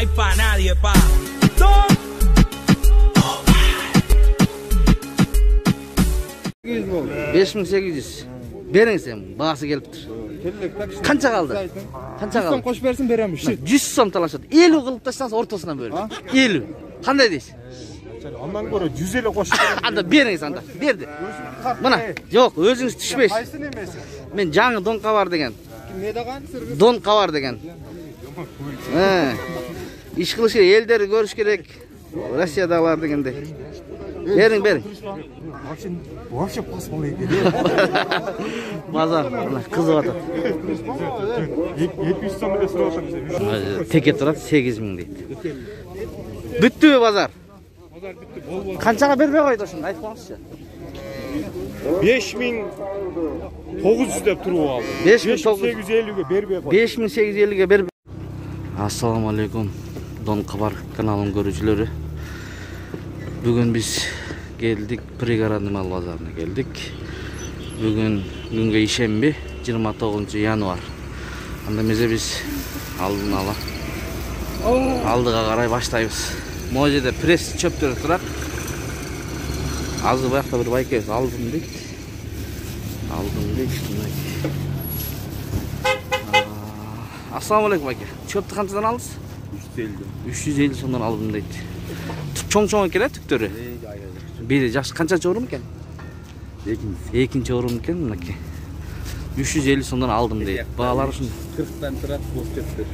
hay pa' nadie, pa. Don. 5800. Beriniz sen, bağısı geliptir. Kança kaldı? Kança kaldı? 100 koş versin berem. 100 som talaşadı. 50 kılıp taşsanız ortasından böyle. 50. Kanday deysiz? Ondan göre 150 koş. Anda beriniz anda. Berdi. Buna. Yok, özünüz düşmeyiz. Kaysın emesi? Men жаңы don kavar degen. Ne degan sırgı? Don kavar degen. İş kılışı elleri görüş gerek. Rossiyadalar degende. Berin, berin. Вообще посмотри. Bazar, kızı atat. 700 сом ile sıra olsa bize. Teke turat 8000 deydi. Büttü mü bazar? Pazar bitti. Bol bol. Kançaga bermey koydu şimdi, aytып koyuңuzчu. 5900 dep turup aldı. 5850'ge bermey koydu. 5850'ge berip. Assalamu alaikum. Don Kabar kanalının görücüleri. Bugün biz geldik Prigoradny mal bazarına geldik. Bugün günge işembi 29 yanvar. Anda biz aldın ala. Aldığa karay başlayız. Mojede pres çöptürü turak. Azı bayakta bir baykayız aldım dik. Aldım dik. Assalamu alaikum aka. Çöptü kançadan aldınız? 350 sondan aldım deydi. Çoң eкен tüktörü. Biri жақсы қанша орын екен? Екінші орын екен мынакей. 350 сомдан алдым дейді. Бағалары үшін 40-тан тұрады бос жөптер.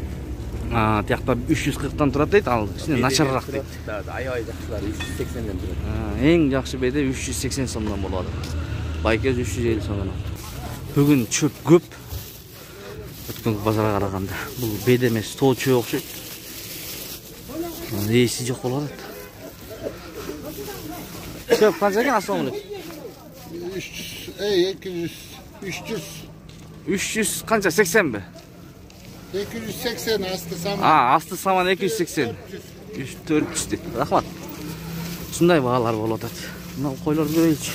Тияқта 340-тан тұрады дейді, ал ішіне нашарырақ дейді. Ай жақсылары 380-ден тұрады. Ең жақсы бейде 380 сомдан болады. Байкез 350 сомдан алды. Бүгін чөп көп. Өткенгі базарға қарағанда. Бұл бейде емес, тоғы чөп оқшайды. Рейсі жоқ болады. Çöp kaç ekan aslanlık? 300. 300 kança 80 mi? 280 astı saman. Astı saman 280. 400 deydi. Rahmat. Şunday bağalar bol atadi. Mına koylar göreylik.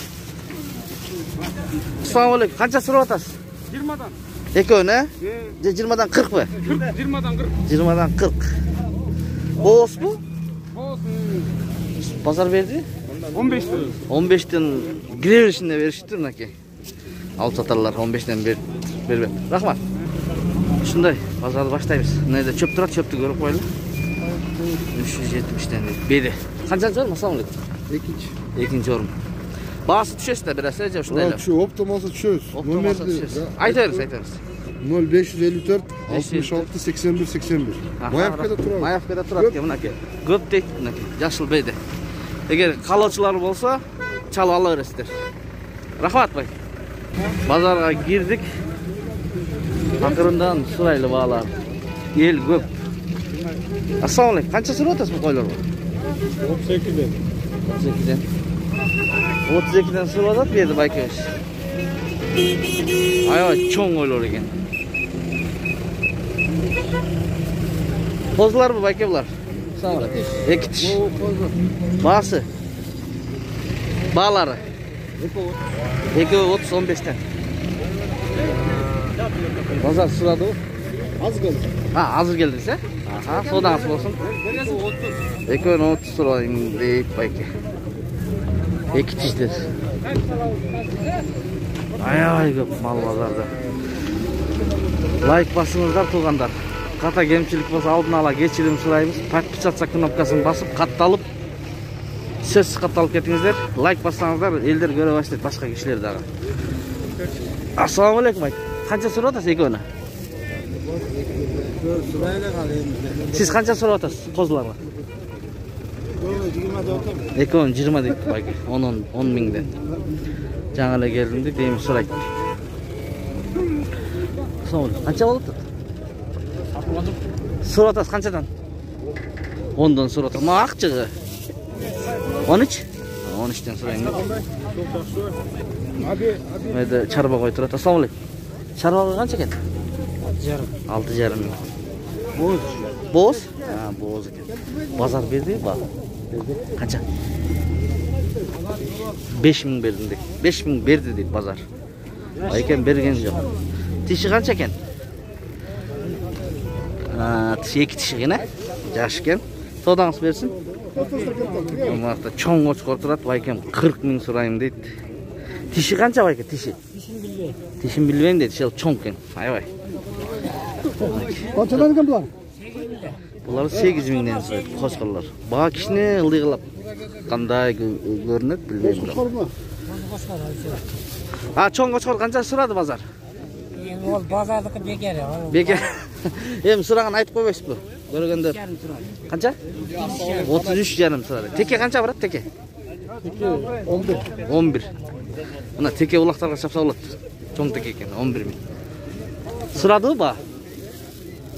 Assalamu alaikum. Kança sırıp atasiz? 20'dan. Ekön he? 20'dan 40 mı? 20'dan 40. 20'dan 40. Boğuz mu? Boğuz. Pazar verdi? 15 lira. 15'ten girer içinde veriştir mınaki. Al satarlar 15'ten ver. Rahmat. Şunday pazarda başlayız. Nerede çöp durat çöptü görüp koyalım. 370'ten beri. Kaçıncı orun? Assalamu alaikum. İkinci orun. Bağısı düşesi de biraz sadece şundayla. Şu optimalsa düşüyoruz. Optimalsa düşesi. Aytarız. 0554 66 81 81. Mayavkada turab. Mayavkada turab ki mınaki. Köp deydi mınaki. Yaşıl beyde. Eğer kalıcılar olsa çalıp alıveresizler. Rahmat bay. Bazara girdik. Akırından sırayla bağlar. El köp. Assalamu alaikum. Kança sırı otasın bu koylar? 32'den. 32'den sırı otat verdi baykayış. Ayağı çoğun koylar eken. Kozlar mı baykaylar? Assalamu alaikum. Ekitiş. Bağısı. Bağları. 230 15'ten. Bazar sırada o. Az kaldı. Hazır geldiyse. Sodan asıl olsun. 230 sırayım deyip belki. Ekitiştir. Ay köp mal bazarda. Like basыңыздар туғандар. Kata kemçilik bolsa aldın ala geçirim sırayımız. Подписаться knopkasını basıp kattalып söz kattalып ketіңіздер. Like бассаңыздар elder göre başlaydı başka kişiler daha. Assalamu alaikum. Kança soru atasiz eköne? Siz kança soru atasiz kozlarga? Ekön 20 deydi belki. 10 mingden. Жаңа geldim de deyim soraydı. Assalamu alaikum. Kança oldu? Soru atasiz kançadan? 10'dan soru atasiz. Ma akçığı. 13? 13'ten sorayım. Mede çarba koy turata. Assalamu alaikum. Çarbaga kança eken? 6,5 ming. Boz. Boz? Boz eken. Bazar berdi bak. Kança? 5 ming berdim deydi. 5 ming berdi deydi bazar. Ayken bergen yok. Tişi kança eken? Tişi 2 tişi gene? Жаш экен. Содаңыз берсин. Мынакта чоң кочкор турат, байкем 40 миң сурайм дейт. Тиши канча байке, тиши? Тишин билбейм дейт, шел чоң экен. Аябай. Qanchadan ekan bular? Bular 8 миңден сурайт, кочкорлор. Бага кичине ылдыгылап кандай көрүнөт билбейм. Чоң кочкор канча сурады базар? Ол базардыкы бекер. Бекер. Эми сураган айтып койбойсузбу? Көргөндө. Канча? 33,5 сурады. Теке канча барат теке? Tekke 11. 11. Мына теке улактарга чапса болот. Чоң теке экен, 11 миң. Сурадыбы ба?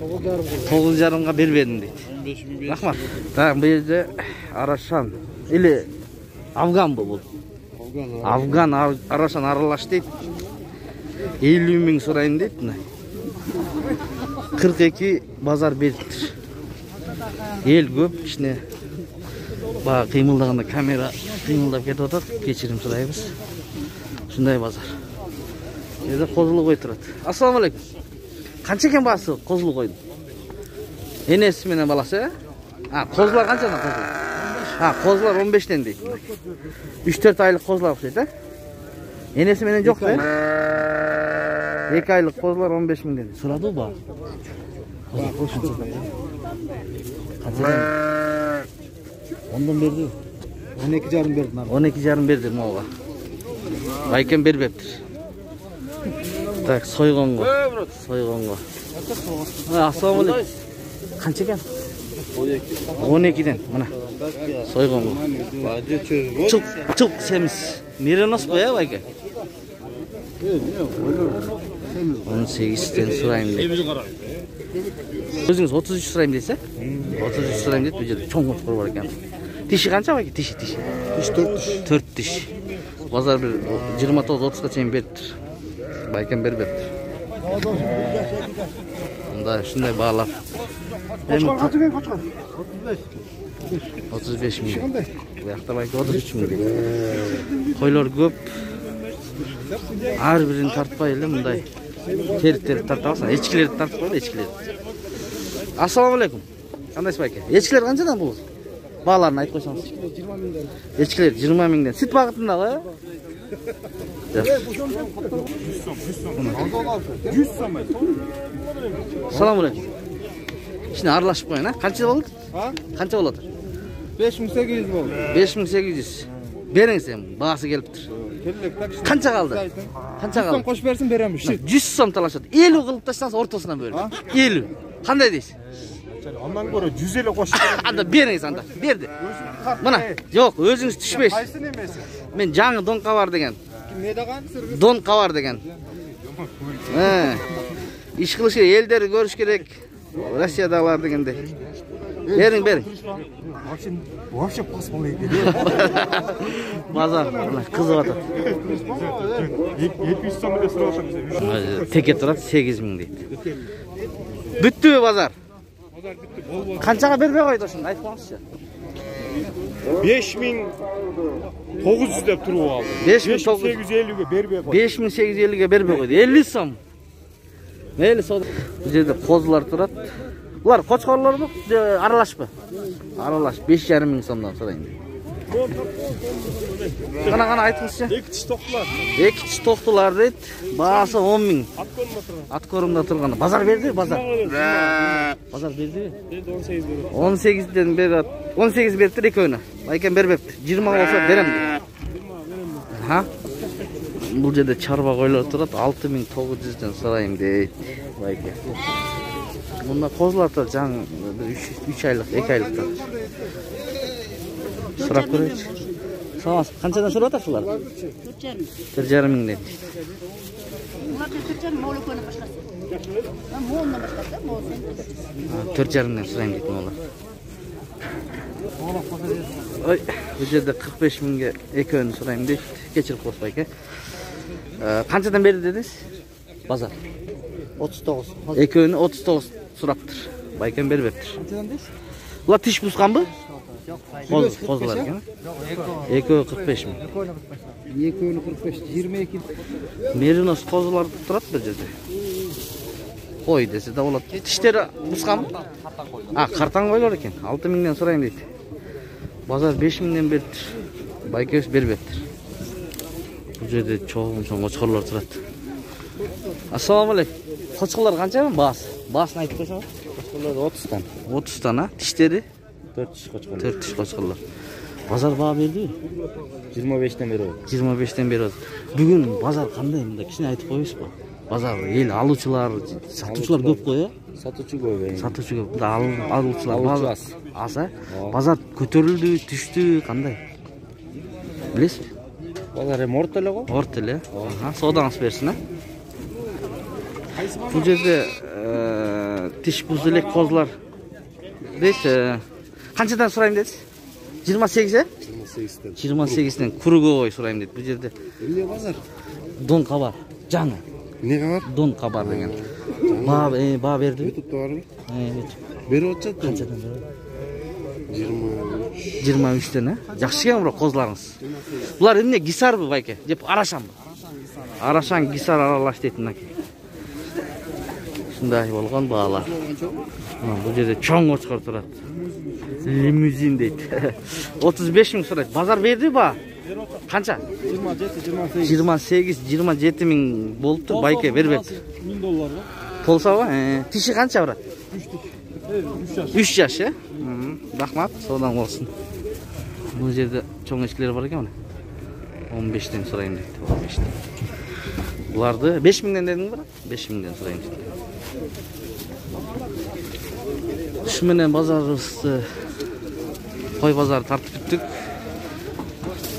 9,5-га бербедим дейт. 15 миң. Рахмат. Так, бу жерде Арашан или Афган бул. Афган Арашан аралаш дейт. 50 миң сурайын дейт. 42 базар бериптир. Эл көп, кичине бага кыймылдаганда камера кыймылдап кетип атат. Кечирим сурайбыз. Ушундай базар. Жерде козулу кой турат. Ассаламу алейкум. Канча экен баасы козулу койдун? Энеси менен баласы, козулар канчадан козулар? Козулар 15тен дейт. 3-4 айлык козулар окшойт, Энеси менен жок, 2 айлык козулар 15 миңден. Сурадыбы ба? Ondan berdi. 12,5 berdi. 12,5 берди моға. Байкем бербептир. Так, сойгонго. Ассаламу алейкум. Канча экен? 12ден, мына. Сойгонго. Чук семиз. Меренос го, байке? 18ден сурайм дейт. Өзүңүз 33 сурайм дейсиз, 33 сурайм дейт, бул жерде чоң кочкор бар экен. Тиши канча байке? Тиши. Tiş 4 tiş. 4 тиш. Базар бир 29-30га чейин бериптир. Байкем бербептир. Мында ушундай баалар. Koçkor kaç ekan koçkor? 35 миң. Бул жакта байке 33 миң. Койлор көп. Ар бирин тартпай эле мындай териктерди тарта алсаң, эчкилерди тартып койгон, эчкилерди. Ассаламу алейкум. Кандайсыз байке? Эчкилер канчадан бул? Бааларын айтып койсоңуз. Эчкилер 20 миңден. Сүт багытындагы, 100 сом. Салам алейкум. Ишине аралашып коюн, Канча болот? Канча болот? 5800 болду. 5800. Бериңиз эми, баасы келиптир. Канча калды? Канча калды? Кош берсин берем, 100 сом талашат. 50 кылып таштаңыз ортосунан бөлүп. 50. Кандай дейсиз? Ondan göre 150 koş. Анда бериңиз анда. Берди. Мына, жок, өзүңүз түшпөйсүз. Кайсы немеси? Мен жаңы донка бар деген. Ne dağın sırgı? Донка бар деген. Иш кылыш керек, элдерди көрүш керек. Россиядагылар дегендей. Бериң. Вообще паспорт экен. Базар кызып атат. 700 сом эле сурап атам бизе. Теке турат 8 миң дейт. Бүттүбү базар? Канчага бербей койду ошону айтып коюңузчу. 5900 деп туруп алды. 5850ге бербей койду. 5850ге бербей койду. 50 сом. Мейли сод. Бул жерде козулар турат. Булар кочкорлорбу? Аралашпы? Аралаш 5,5 миң сомдон сурайм. Кана айтыңызчы. 2 тиш токтулар. 2 тиш токтулар дейт. Баасы 10 миң. Ат көрүмдө турган. Базар берди, базар. Базар берди. 18ден берет. 18 бериптир экөөнө. Байкем бербепти. 20 болсо берем. Бул жерде чарба койлор турат. 6900ден сурайм дейт. Байке. Мында козулар турат жаңы 3 айлык, 2 айлыктар. Сурап көрөйчү. Саламат, канчадан сурап атасыздар? 4,5 миң дейт. Bunlar 4,5 mol koyuna başkası. Molundan başkası, mol sen. 4,5 миңден сурайм дейт молар. Ой, бул жерде 45 миңге экөөнү сурайм дейт. Кечирип коюңуз байке. Канчадан берди дедиңиз? Базар 39. Экөөнү 39 сураптыр. Байкем бербептир. Kanchadan deysiz? Bular tish buzganbı? Kozlar ekan. Ekö 45 mi? Ekö 45, 22. Merinos kozlar turadi bir yerda. Koy dese de болады. Тиштери бусқанбы? Картан койлор экен. 6000ден сурайм дейт. Базар 5000ден бериптир. Байкебиз бербептир. Бул жерде чоң кочкорлор турат. Ассаламу алейкум. Кочкорлор канча баас? Баасын айтып койсоңуз. Кочкорлор 30'tan. 30'tan ha. Тиштери 4 tiş koçkor. 4 tiş кочкорлор. Базар баа берди? 25'ten beri oldu. 25'ten beri oldu. Бүгүн базар кандай мында кичине айтып коесузбу? Базар эл алуучулар, сатуучулар көп кой, Satıcı koy. Сатуучу көп. Алуучулар Алуучу аз. Аз, Базар көтөрүлдү, түштү, кандай? Билесизби? Bozar hem orta ele koy. Орто эле. Соодаңыз берсин, а? Бул жерде тиш буз элек козулар дейт. Канчадан сурайм дедиз? 28, э? 28'den кургой сурайм дейт. Бул жерде Эмне базар? дон кабар, жаңы. Эмне кабар? Дон кабар деген. Баа бердиби? Ютубта барбы? YouTube. Берип атышат. Канчадан берет? 23. 23'ten, а? Жакшы экен бирок козуларыңыз. Булар эмне гисарбы байке? Жеп арашанбы? Арашан гисар аралаш дейт мынакей. Ушундай болгон баалар. Бул жерде чоң кочкор турат. Лимузин дейт. 35 миң сурайт. Базар берди ба? Канча? 28 миң болупту, байке бербепти. $1000 Болсабы? Тиши канча барат? 3 жаш, э? Рахмат, соодаң болсун. Бул жерде чоң эчкилер бар экен, мына. 15'ten сурайм дейт, 15'ten. Буларды 5000ден дедиң бара? 5000ден сурайм дейт. Ушу менен базарыбызды кой базары тартып бүттүк.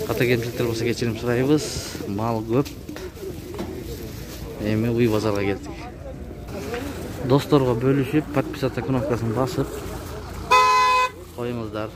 Ката кемчиликтер болсо кечирим сурайбыз. Мал көп. Эми уй базарга келдик. Досторго бөлүшүп, подписаться кнопкасын басып коюңуздар.